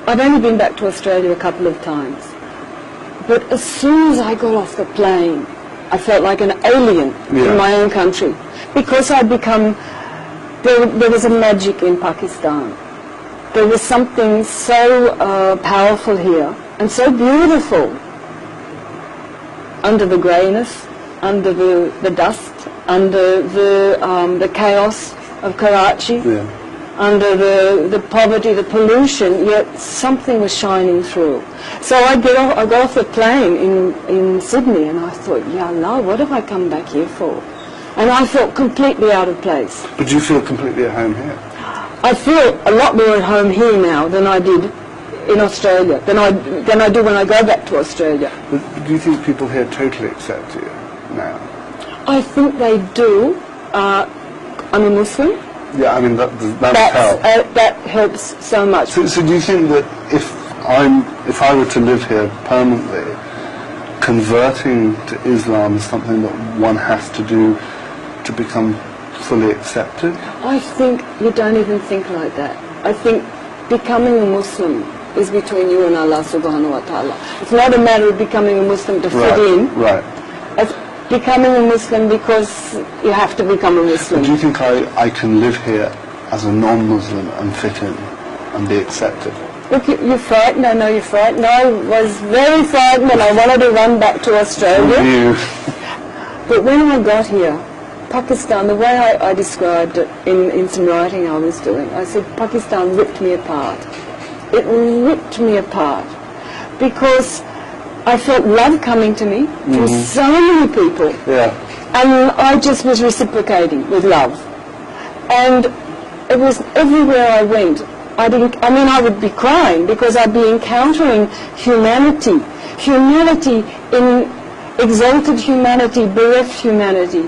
I've only been back to Australia a couple of times. But as soon as I got off the plane, I felt like an alien in my own country. Because I'd become, there was a magic in Pakistan. There was something so powerful here and so beautiful. Under the greyness, under the dust, under the chaos of Karachi, under the poverty, the pollution, yet something was shining through. So I got off the plane in Sydney and I thought, Ya Allah, what have I come back here for? And I felt completely out of place. But do you feel completely at home here? I feel a lot more at home here now than I did in Australia, than I do when I go back to Australia. But do you think people here totally accept you now? I think they do. I'm a Muslim. Yeah, I mean, that helps. That helps so much. So do you think that if I were to live here permanently, converting to Islam is something that one has to do to become fully accepted? I think you don't even think like that. I think becoming a Muslim is between you and Allah subhanahu wa ta'ala. It's not a matter of becoming a Muslim to fit in. Right. It's becoming a Muslim because you have to become a Muslim. But do you think I can live here as a non-Muslim and fit in and be accepted? Look, you're frightened, I know you're frightened. I was very frightened and I wanted to run back to Australia. But when I got here, Pakistan, the way I described it in some writing I was doing, I said Pakistan ripped me apart. It ripped me apart because I felt love coming to me from so many people. Yeah. And I just was reciprocating with love. And it was everywhere I went. I would be crying because I'd be encountering humanity. Humanity in exalted humanity, bereft humanity,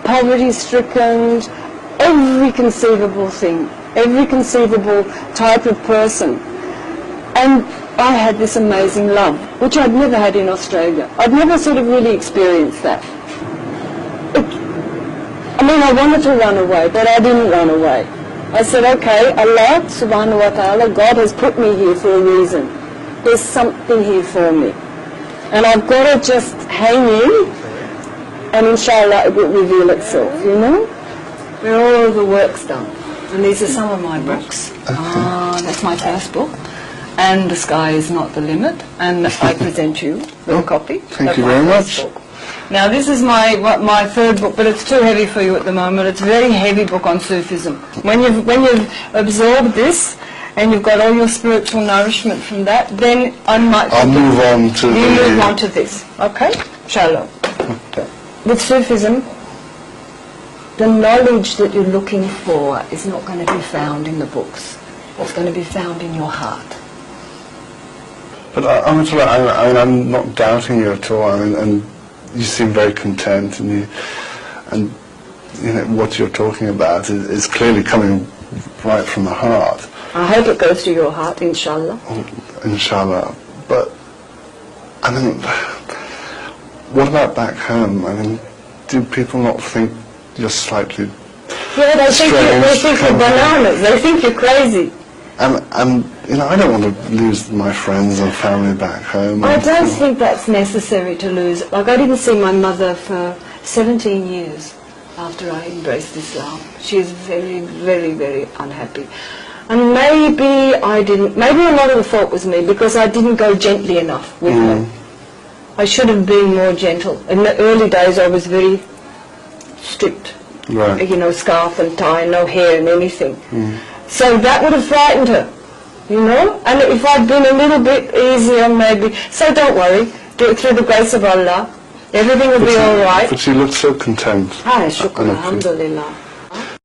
poverty-stricken, every conceivable thing, every conceivable type of person. And I had this amazing love, which I'd never had in Australia. I'd never sort of really experienced that. I wanted to run away, but I didn't run away. I said, okay, Allah subhanahu wa ta'ala, God has put me here for a reason. There's something here for me. And I've got to just hang in, and inshallah it will reveal itself, you know? Where all the work's done. And these are some of my books. That's my first book. And The Sky Is Not the Limit. And I present you with a copy. Thank you very much. Now this is my third book, but it's too heavy for you at the moment. It's a very heavy book on Sufism. When you've absorbed this, and you've got all your spiritual nourishment from that, then I might... I'll move on to move on to this, okay? Shalom. With Sufism, the knowledge that you're looking for is not going to be found in the books. It's going to be found in your heart. But I'm not doubting you at all. And you seem very content, and you know what you're talking about is clearly coming right from the heart. I hope it goes to your heart, inshallah. Inshallah. But what about back home? Do people not think you're slightly they think you're bananas. They think you're crazy. And I don't want to lose my friends and family back home. I don't think that's necessary to lose. Like, I didn't see my mother for 17 years after I embraced Islam. She was very, very, very unhappy. And maybe a lot of the fault was me because I didn't go gently enough with her. I should have been more gentle. In the early days I was very strict. Right. You know, scarf and tie, no hair and anything. So that would have frightened her, you know? And if I'd been a little bit easier maybe, so don't worry, do it through the grace of Allah. Everything will be all right. But she looked so content. Shukr, alhamdulillah.